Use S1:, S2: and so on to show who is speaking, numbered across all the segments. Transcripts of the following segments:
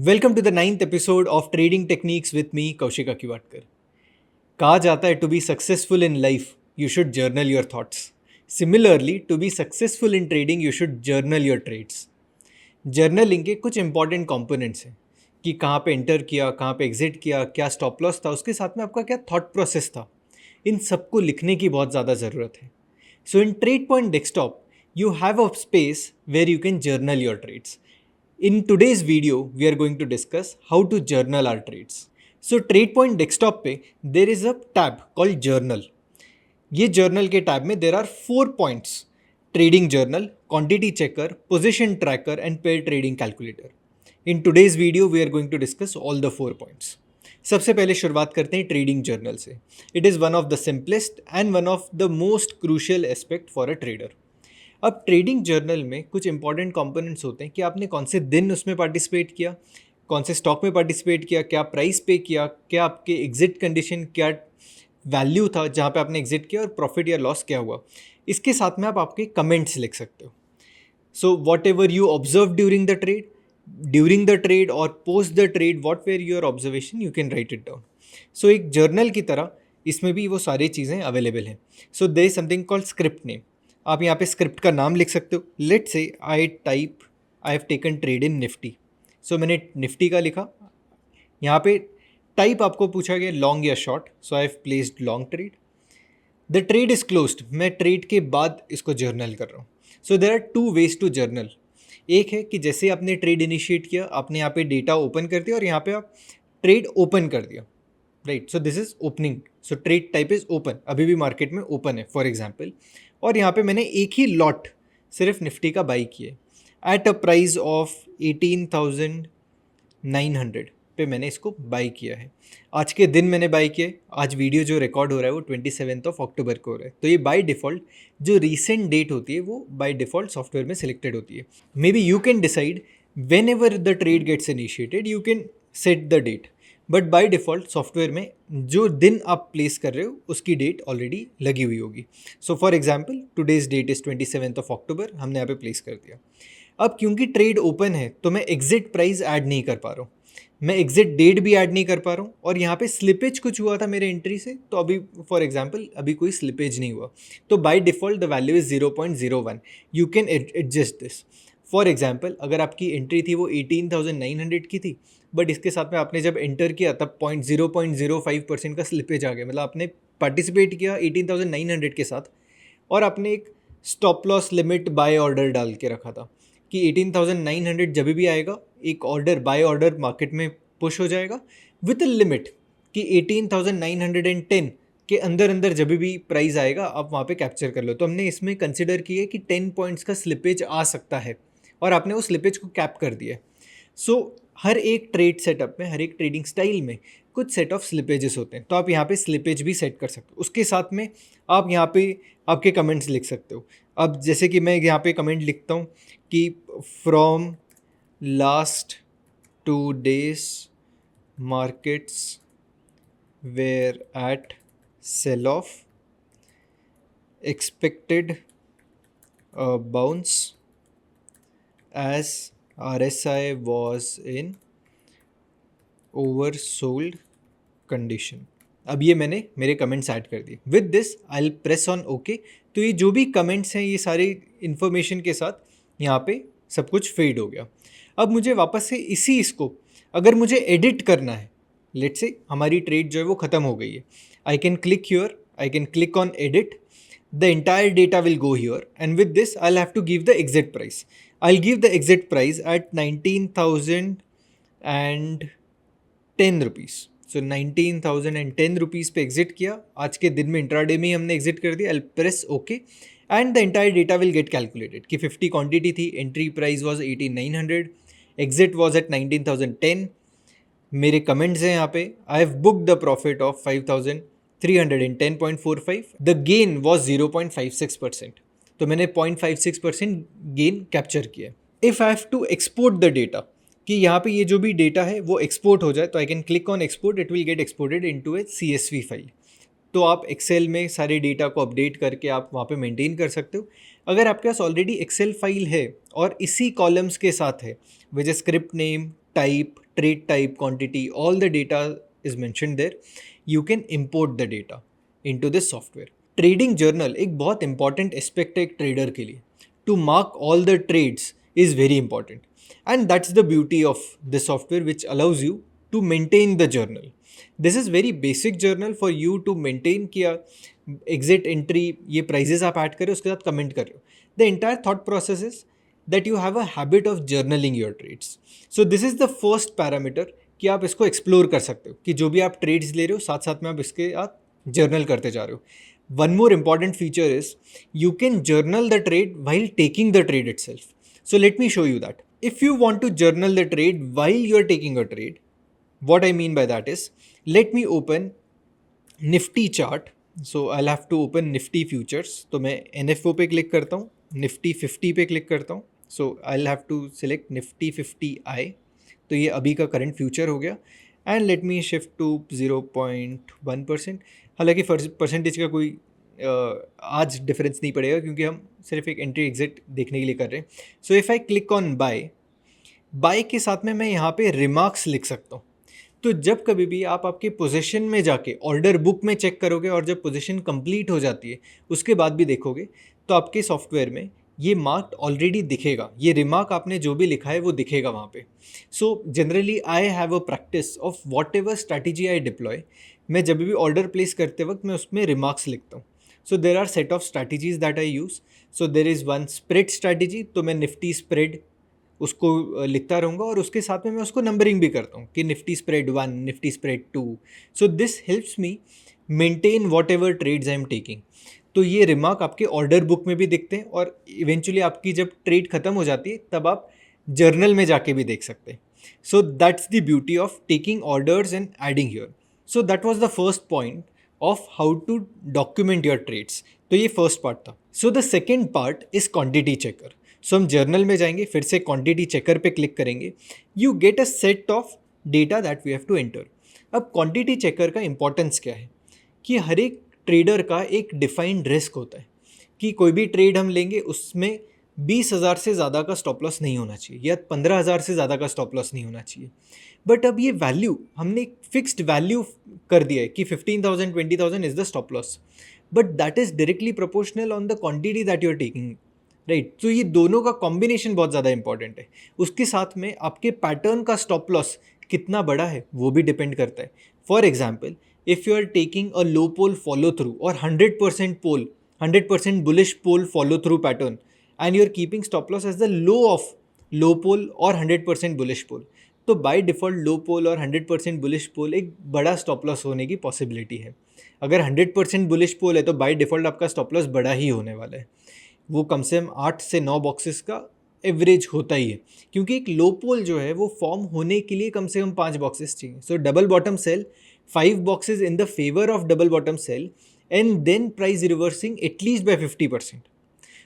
S1: Welcome to the 9th episode of trading techniques with me Kaushik Akiwatkar. कहा जाता है to be successful in life you should journal your thoughts. Similarly to be successful in trading you should journal your trades. Journaling के कुछ important components हैं कि कहाँ पे enter किया, कहाँ पे एग्जिट किया, क्या स्टॉप लॉस था, उसके साथ में आपका क्या थॉट प्रोसेस था। इन सबको लिखने की बहुत ज़्यादा ज़रूरत है। So in trade point desktop you have a space where you can journal your trades. In today's video, we are going to discuss how to journal our trades. So trade point desktop पे there is a tab called journal. ये journal के tab में there are 4 points: trading journal, quantity checker, position tracker and pair trading calculator. In today's video, we are going to discuss all the 4 points. सबसे पहले शुरुआत करते हैं trading journal से. It is one of the simplest and one of the most crucial aspect for a trader. अब trading journal में कुछ important components होते हैं कि आपने कौन से दिन उसमें पार्टिसिपेट किया, कौन से स्टॉक में पार्टिसिपेट किया, क्या प्राइस पे किया, क्या आपके एग्जिट कंडीशन, क्या वैल्यू था जहाँ पे आपने एग्जिट किया और प्रॉफिट या लॉस क्या हुआ. इसके साथ में आप आपके कमेंट्स लिख सकते हो. So whatever you observe during the trade और post the trade, what were your observation, you can write it down. So एक जर्नल की तरह इसमें भी वो सारी चीज़ें अवेलेबल हैं. So there is something called script name. आप यहाँ पे स्क्रिप्ट का नाम लिख सकते हो. Let say I have taken trade in Nifty. So मैंने निफ्टी का लिखा. यहाँ पे टाइप आपको पूछा गया लॉन्ग या short. So I have placed long trade. The trade is closed. मैं ट्रेड के बाद इसको जर्नल कर रहा हूँ. So there are 2 ways to journal. एक है कि जैसे आपने ट्रेड इनिशिएट किया, आपने यहाँ पे डेटा ओपन कर दिया और यहाँ पे आप ट्रेड ओपन कर दिया, right. So this is opening. So trade type is open, अभी भी मार्केट में ओपन है फॉर एग्जाम्पल. और यहाँ पे मैंने एक ही लॉट सिर्फ निफ्टी का बाई किए एट अ प्राइस ऑफ 18,900 पे मैंने इसको बाई किया है. आज के दिन मैंने बाई किए. आज वीडियो जो रिकॉर्ड हो रहा है वो 27 अक्टूबर को हो रहा है. तो ये बाय डिफ़ॉल्ट जो रीसेंट डेट होती है वो बाय डिफ़ॉल्ट सॉफ्टवेयर में सिलेक्टेड होती है. Maybe you can decide whenever the trade gets initiated you can set the date, but by default software में जो दिन आप प्लेस कर रहे हो उसकी डेट ऑलरेडी लगी हुई होगी. So for example today's that is 27 अक्टूबर, हमने यहाँ पे प्लेस कर दिया. अब क्योंकि ट्रेड ओपन है तो मैं एग्जिट प्राइस ऐड नहीं कर पा रहा हूँ, मैं एग्जिट डेट भी ऐड नहीं कर पा रहा हूँ, और यहाँ पे स्लिपेज कुछ हुआ था मेरे एंट्री से, तो अभी फॉर एग्जाम्पल अभी कोई स्लिपेज नहीं हुआ. तो by default the value is 0.01. You can adjust this. For example अगर आपकी एंट्री थी वो 18,900 की थी, बट इसके साथ में आपने जब एंटर किया तब 0.05% का स्लिपेज आ गया. मतलब आपने पार्टिसिपेट किया 18,900 के साथ और आपने एक stop loss limit buy order डाल के रखा था कि 18,900 जब भी आएगा एक ऑर्डर, बाय ऑर्डर मार्केट में पुश हो जाएगा विथ अ लिमिट कि 18,910 के अंदर जब भी प्राइस आएगा आप वहाँ पे कैप्चर कर लो. तो हमने इसमें कंसिडर किया कि 10 पॉइंट्स का स्लिपेज आ सकता है और आपने उस स्लिपेज को कैप कर दिया. सो हर एक ट्रेड सेटअप में, हर एक ट्रेडिंग स्टाइल में कुछ सेट ऑफ स्लिपेजेस होते हैं. तो आप यहाँ पे स्लिपेज भी सेट कर सकते हो. उसके साथ में आप यहाँ पे आपके कमेंट्स लिख सकते हो. अब जैसे कि मैं यहाँ पे कमेंट लिखता हूँ कि from last 2 days markets were at sell off, expected a bounce as RSI was in oversold condition. अब ये मैंने मेरे कमेंट्स ऐड कर दिए. With this I will press on okay. तो ये जो भी कमेंट्स हैं ये सारी इन्फॉर्मेशन के साथ यहाँ पे सब कुछ फेड हो गया. अब मुझे वापस से इसको अगर मुझे एडिट करना है, लेट से हमारी ट्रेड जो है वो ख़त्म हो गई है, I can click here, I can click on edit. The entire data will go here, and with this I'll have to give the exit price. I'll give the exit price at 19,010 rupees. So 19,010 rupees पे exit किया. आज के दिन में intraday में ही हमने exit कर दिया. I'll press OK and the entire data will get calculated कि 50 quantity थी, entry price was 18,900, exit was at 19,010. मेरे कमेंट्स हैं यहाँ पे. I have booked the profit of 5,310.45. The gain was 0.56%. तो मैंने 0.56% गेन कैप्चर किया. If I have to export the data कि यहाँ पे ये जो भी डेटा है वो एक्सपोर्ट हो जाए, तो I can click on export. It will get exported into A CSV file. तो आप एक्सेल में सारे डेटा को अपडेट करके आप वहाँ पे मेंटेन कर सकते हो. अगर आपके पास ऑलरेडी एक्सेल फाइल है और इसी कॉलम्स के साथ है which script name, type, trade type, quantity, all the data is mentioned there. You can import the data into this software. Trading journal एक बहुत इंपॉर्टेंट एस्पेक्ट है एक ट्रेडर के लिए. To mark all the trades is very important, and that's the beauty of this software which allows you to maintain the journal. This is very basic journal for you to maintain कि exit entry ये prices आप add करें उसके साथ comment कर रहे हो. The entire thought process is that you have a habit of journaling your trades. So this is the first parameter कि आप इसको एक्सप्लोर कर सकते हो कि जो भी आप ट्रेड्स ले रहे हो साथ साथ में आप इसके आप जर्नल करते जा रहे हो. One more important feature is you can journal the trade while taking the trade itself. So let me show you that. If you want to journal the trade while you are taking a trade, what I mean by that is, let me open Nifty chart. So I'll have to open Nifty futures. तो मैं NFO पे click करता हूँ, Nifty 50 पे click करता हूँ. So I'll have to select Nifty 50I. तो ये अभी का करंट फ्यूचर हो गया. And let me shift to 0.1%. हालांकि परसेंटेज का कोई आज डिफरेंस नहीं पड़ेगा क्योंकि हम सिर्फ एक एंट्री एग्जिट देखने के लिए कर रहे हैं. So if I click on buy के साथ में मैं यहाँ पे रिमार्क्स लिख सकता हूँ. तो जब कभी भी आप आपके पोजीशन में जाके ऑर्डर बुक में चेक करोगे और जब पोजीशन कंप्लीट हो जाती है उसके बाद भी देखोगे तो आपके सॉफ्टवेयर में ये मार्क ऑलरेडी दिखेगा. ये रिमार्क आपने जो भी लिखा है वो दिखेगा वहाँ पे. So generally I have a practice of what ever strategy I deploy. मैं जब भी ऑर्डर प्लेस करते वक्त मैं उसमें रिमार्क्स लिखता हूँ. So there are set of strategies that I use. So there is one spread strategy, तो मैं निफ्टी स्प्रेड उसको लिखता रहूँगा और उसके साथ में मैं उसको नंबरिंग भी करता हूँ कि Nifty spread 1, Nifty spread 2. So this helps me maintain whatever trades I am taking. तो ये रिमार्क आपके ऑर्डर बुक में भी दिखते हैं और इवेंचुअली आपकी जब ट्रेड खत्म हो जाती है तब आप जर्नल में जाके भी देख सकते हैं. So that's the beauty of taking orders and adding here. So that was the first point of how to document your trades. तो ये फर्स्ट पार्ट था. So the second part is quantity checker. So हम journal में जाएंगे, फिर से quantity checker पे click करेंगे. You get a set of data that we have to enter. अब क्वांटिटी चेकर का इंपॉर्टेंस क्या है कि हर एक ट्रेडर का एक डिफाइंड रिस्क होता है कि कोई भी ट्रेड हम लेंगे उसमें 20,000 से ज़्यादा का स्टॉप लॉस नहीं होना चाहिए या 15,000 से ज़्यादा का स्टॉप लॉस नहीं होना चाहिए. बट अब ये वैल्यू हमने एक फिक्स्ड वैल्यू कर दिया है कि 15,000 20,000 is the stop loss. But that is directly proportional on the quantity that you are taking, right. तो ये दोनों का कॉम्बिनेशन बहुत ज़्यादा इंपॉर्टेंट है. उसके साथ में आपके पैटर्न का स्टॉप लॉस कितना बड़ा है वो भी डिपेंड करता है. For example, if you are taking a low pole follow through or 100% bullish pole follow through pattern and you are keeping stop loss as the low of low pole or 100% bullish pole, तो by default low pole और 100% bullish pole एक बड़ा stop loss होने की possibility है. अगर 100% bullish pole है तो by default आपका stop loss बड़ा ही होने वाला है. वो कम से कम 8 से 9 बॉक्सेस का एवरेज होता ही है क्योंकि एक लो पोल जो है वो फॉर्म होने के लिए कम से कम 5 बॉक्सेस चाहिए. So double bottom sell, 5 boxes in the favor of double bottom sell and then price reversing at least by 50%.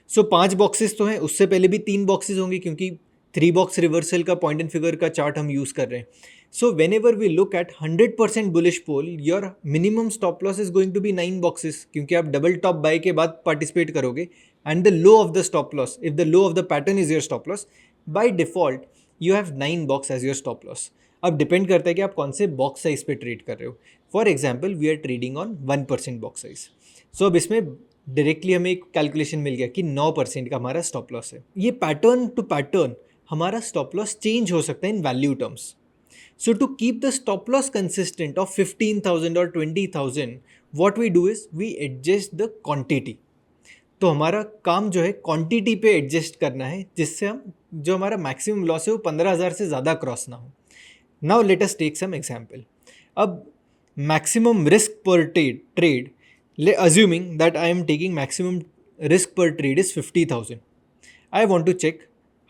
S1: So 5 boxes तो हैं, उससे पहले भी 3 boxes होंगे क्योंकि 3 box reversal का पॉइंट एंड फिगर का चार्ट हम यूज़ कर रहे हैं. So whenever we look at 100% bullish pole, your minimum stop loss is going to be 9 boxes क्योंकि आप डबल टॉप बाय के बाद पार्टिसिपेट करोगे and the low of the stop loss, if the low of the pattern is your stop loss, by default you have 9 box as your stop loss. अब depend करता है कि आप कौन से बॉक्स साइज पे ट्रेड कर रहे हो. For example we are trading on 1% box size. So अब इसमें डायरेक्टली हमें एक कैलकुलेशन मिल गया कि 9% का हमारा स्टॉप लॉस है. ये पैटर्न टू पैटर्न हमारा स्टॉप लॉस चेंज हो सकता है in value terms. So to keep the stop loss consistent of 15,000 और 20,000, what we do is we adjust the quantity. तो हमारा काम जो है क्वांटिटी पे एडजस्ट करना है जिससे हम जो हमारा मैक्सिमम लॉस है वो 15,000 से ज़्यादा क्रॉस ना हो. Now let us take some example. अब maximum risk per trade, assuming that I am taking maximum risk per trade is 50,000. I want to check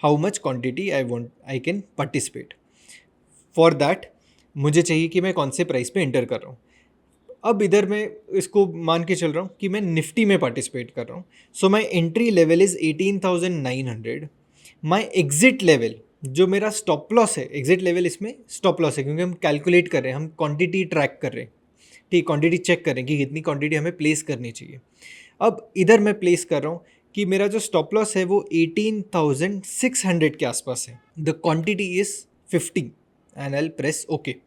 S1: how much quantity I can participate. For that मुझे चाहिए कि मैं कौन से price पे enter कर रहा हूँ. अब इधर मैं इसको मान के चल रहा हूँ कि मैं निफ्टी में पार्टिसिपेट कर रहा हूँ. So my entry level is 18,900. My exit level जो मेरा स्टॉप लॉस है, एग्जिट लेवल इसमें स्टॉप लॉस है क्योंकि हम कैलकुलेट कर रहे हैं, हम क्वांटिटी ट्रैक कर रहे हैं, ठीक, क्वांटिटी चेक कर रहे हैं कि कितनी क्वांटिटी हमें प्लेस करनी चाहिए. अब इधर मैं प्लेस कर रहा हूँ कि मेरा जो स्टॉप लॉस है वो 18,600 के आसपास है. The quantity is 50. and I'll press OK.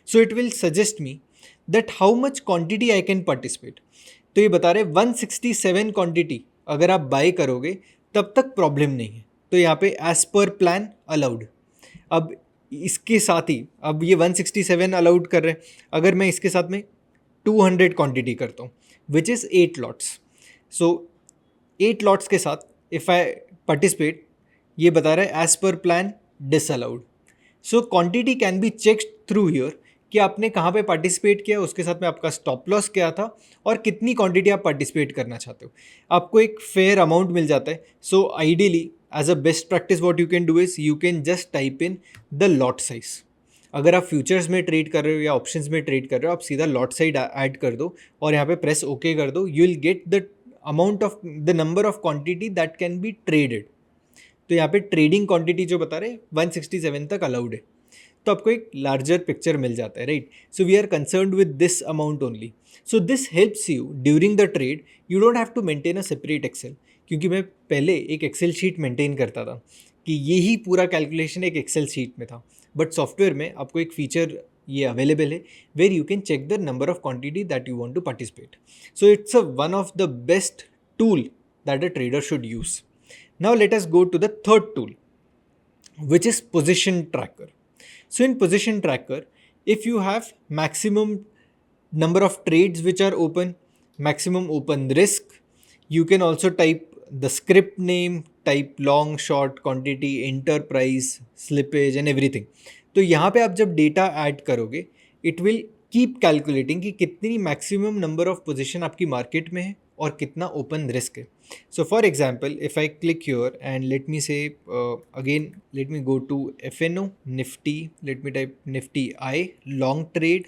S1: So it will suggest me that how much quantity I can participate. तो ये बता रहे 167 क्वांटिटी अगर आप बाय करोगे तब तक प्रॉब्लम नहीं है. तो यहाँ पे एज पर प्लान अलाउड. अब इसके साथ ही अब ये 167 अलाउड कर रहे हैं. अगर मैं इसके साथ में 200 क्वांटिटी करता हूँ which is 8 lots. So 8 lots के साथ इफ़ आई पार्टिसिपेट ये बता रहा है एज पर plan disallowed. So quantity can be checked through here कि आपने कहाँ पे पार्टिसिपेट किया, उसके साथ में आपका स्टॉप लॉस क्या था और कितनी क्वांटिटी आप पार्टिसिपेट करना चाहते हो. आपको एक फेयर अमाउंट मिल जाता है. So ideally as a best practice what you can do is you can just type in the lot size. अगर आप फ्यूचर्स में ट्रेड कर रहे हो या ऑप्शंस में ट्रेड कर रहे हो आप सीधा लॉट साइज ऐड कर दो और यहाँ पे प्रेस ओके कर दो. You will get the amount of the number of quantity that can be traded. तो यहाँ पे ट्रेडिंग क्वांटिटी जो बता रहे 167 तक अलाउड है. तो आपको एक लार्जर पिक्चर मिल जाता है, right. So we are concerned with this amount only. So this helps you during the trade. You don't have to maintain a separate Excel, क्योंकि मैं पहले एक एक्सेल शीट मेंटेन करता था कि यही पूरा कैलकुलेशन एक एक्सेल शीट में था. बट सॉफ्टवेयर में आपको एक फीचर ये अवेलेबल है where you can check the number of quantity that you want to participate. So it's a one of the best tool that a trader should use. Now let us go to the third tool, which is position tracker. So in position tracker, if you have maximum number of trades which are open, maximum open risk, you can also type the script name, type long, short, quantity, enter price, slippage and everything. तो यहाँ पे आप जब data add करोगे it will keep calculating कि कितनी maximum number of position आपकी market में है और कितना ओपन रिस्क है. So for example, if I click here and let me say again, let me go to FNO, Nifty, let me type Nifty I, long trade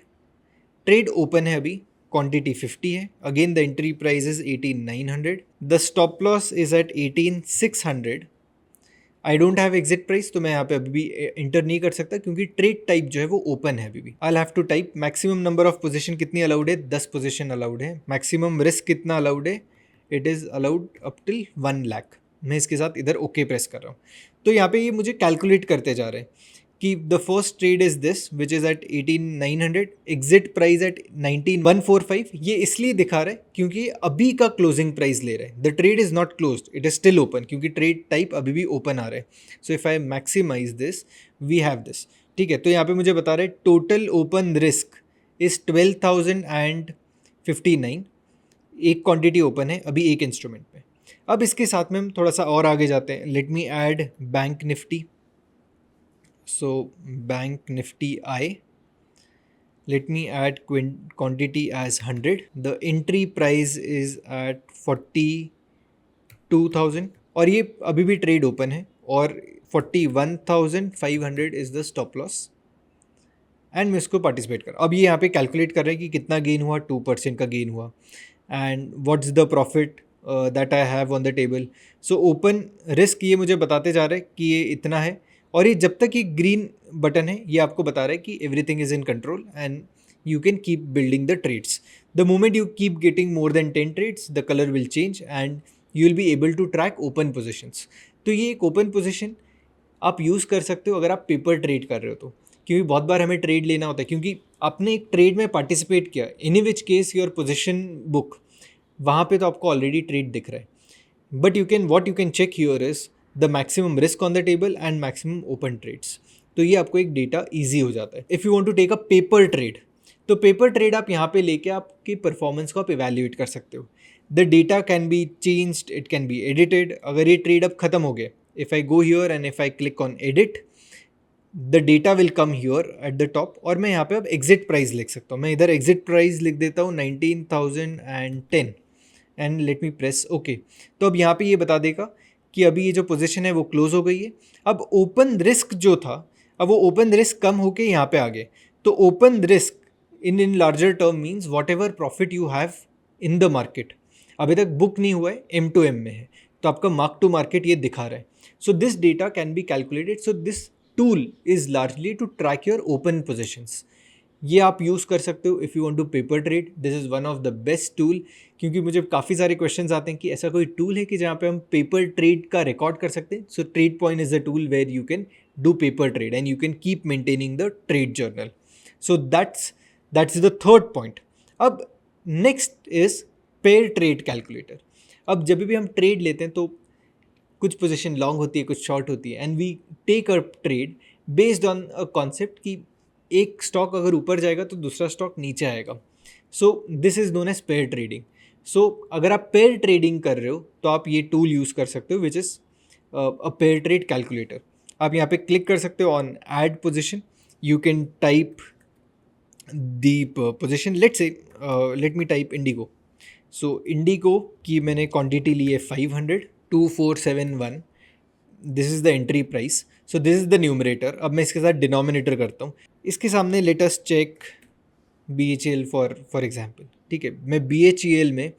S1: open है अभी, quantity 50 है, again the entry price is 18,900, the stop loss is at 18,600. I don't have exit price तो मैं यहाँ पे अभी भी inter नहीं कर सकता क्योंकि ट्रेड टाइप जो है वो ओपन है अभी भी. I have to type maximum number of position कितनी अलाउड है, 10 पोजीशन अलाउड है. मैक्सिमम रिस्क कितना अलाउड है, it is allowed up till 1 lakh. मैं इसके साथ इधर ओके प्रेस कर रहा हूँ. तो यहाँ पे ये मुझे कैलकुलेट करते जा रहे हैं कि the first trade is this which is at 18,900, exit price at 19,145. ये इसलिए दिखा रहा है क्योंकि अभी का क्लोजिंग प्राइस ले रहा है. The trade is not closed, it is still open क्योंकि ट्रेड टाइप अभी भी ओपन आ रहा है. So if I maximize this we have this. ठीक है, तो यहाँ पे मुझे बता रहे टोटल ओपन रिस्क इज़ 12,059. एक क्वांटिटी ओपन है अभी एक इंस्ट्रूमेंट पे. अब इसके साथ में हम थोड़ा सा और आगे जाते हैं. Late me add bank Nifty. So bank nifty I, let me add quantity as 100. The entry price is at 42,000 और ये अभी भी ट्रेड ओपन है और 41,500 is the stop loss and मैं इसको पार्टिसिपेट कर. अब ये यहाँ पे कैलकुलेट कर रहे हैं कि कितना गेन हुआ, 2% का गेन हुआ and what's the profit that I have on the table. So open risk ये मुझे बताते जा रहे हैं कि ये इतना है और ये जब तक ये ग्रीन बटन है ये आपको बता रहा है कि everything is in control and you can keep building the trades. The moment you keep getting more than 10 trades the colour will change and you will be able to track open positions. तो ये एक open position आप use कर सकते हो अगर आप paper trade कर रहे हो तो, क्योंकि बहुत बार हमें ट्रेड लेना होता है क्योंकि आपने एक ट्रेड में पार्टिसिपेट किया, in which case your position book वहाँ पे तो आपको ऑलरेडी ट्रेड दिख रहा है. But you can what you can check here is the maximum risk on the table and maximum open trades. तो ये आपको एक डेटा ईजी हो जाता है. If you want to take a paper trade तो पेपर ट्रेड आप यहाँ पे लेके आपकी परफॉर्मेंस को आप इवेल्यूएट कर सकते हो. The data can be changed, it can be edited. अगर ये ट्रेड अब खत्म हो गया, if I go here and if I click on edit the data will come here at the top और मैं यहाँ पे अब एग्जिट प्राइस लिख सकता हूँ. मैं इधर एग्जिट प्राइस लिख देता हूँ 19,010 and let me press okay. तो अब यहाँ पे ये बता देगा कि अभी ये जो पोजीशन है वो क्लोज हो गई है. अब ओपन रिस्क जो था, अब वो ओपन रिस्क कम होके यहाँ पे आ गए. तो open risk in larger term means what ever profit you have in the market अभी तक बुक नहीं हुआ है, M2M में है, तो आपका मार्क टू मार्केट ये दिखा रहा है. So this data can be calculated. So this tool is largely to track your open positions. ये आप यूज़ कर सकते हो if you want to paper trade. This is one of the best tool, क्योंकि मुझे काफ़ी सारे क्वेश्चंस आते हैं कि ऐसा कोई टूल है कि जहाँ पे हम पेपर ट्रेड का रिकॉर्ड कर सकते हैं. So trade point is a tool where you can do paper trade and you can keep maintaining the trade journal. So that's the third point. अब next is pair trade calculator. अब जब भी हम trade लेते हैं तो कुछ position long होती है, कुछ शॉर्ट होती है, and we take a trade based on a concept कि एक स्टॉक अगर ऊपर जाएगा तो दूसरा स्टॉक नीचे आएगा. So this is known as pair trading. So अगर आप पेयर ट्रेडिंग कर रहे हो तो आप ये टूल यूज़ कर सकते हो which is a pair trade calculator. आप यहाँ पे क्लिक कर सकते हो on add position. You can type the position. Let me type IndiGo. So IndiGo की मैंने क्वांटिटी ली है 500, 2471. This is the entry price. So this is the numerator. अब मैं इसके साथ डिनोमिनेटर करता हूँ. इसके सामने let us check BHEL for example. ठीक है, मैं BHEL में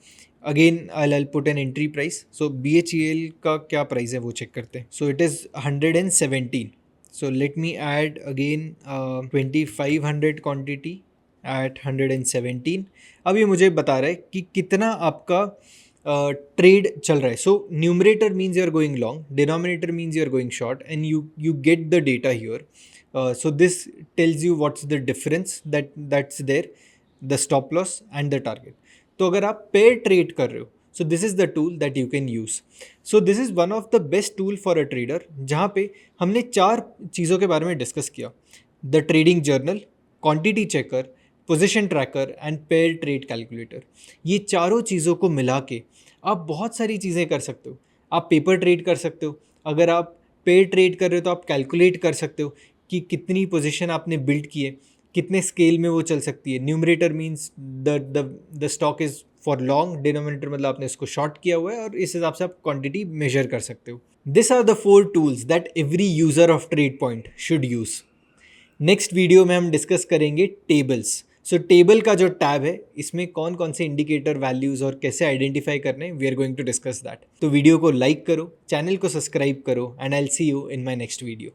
S1: again I put an entry price. So BHEL का क्या प्राइस है वो चेक करते हैं. So it is 117. So let me add again 2500 quantity at 117. अब ये मुझे बता रहा है कि कितना आपका ट्रेड चल रहा है. So numerator means you are going long, denominator means you are going short, and you get the data here. So this tells you what's the difference that's there, the stop loss and the target. तो अगर आप pair trade कर रहे हो, so this is the tool that you can use. So this is one of the best tool for a trader, जहाँ पे हमने 4 चीज़ों के बारे में डिस्कस किया. The trading journal, quantity checker, position tracker and pair trade calculator. ये चारों चीज़ों को मिला के आप बहुत सारी चीज़ें कर सकते हो. आप पेपर ट्रेड कर सकते हो. अगर आप पेयर ट्रेड कर रहे हो तो आप कैलकुलेट कर सकते हो कि कितनी पोजीशन आपने बिल्ड की है, कितने स्केल में वो चल सकती है. Numerator means the stock is for long, denominator मतलब आपने इसको शॉर्ट किया हुआ है, और इस हिसाब से आप क्वांटिटी मेजर कर सकते हो. This are the 4 tools that every user of trade point should use. Next video में हम डिस्कस करेंगे टेबल्स. सो टेबल का जो टैब है इसमें कौन कौन से इंडिकेटर वैल्यूज़ और कैसे आइडेंटिफाई करने हैं, we are going to discuss that. तो वीडियो को लाइक करो, चैनल को सब्सक्राइब करो, and I will see you in my next video.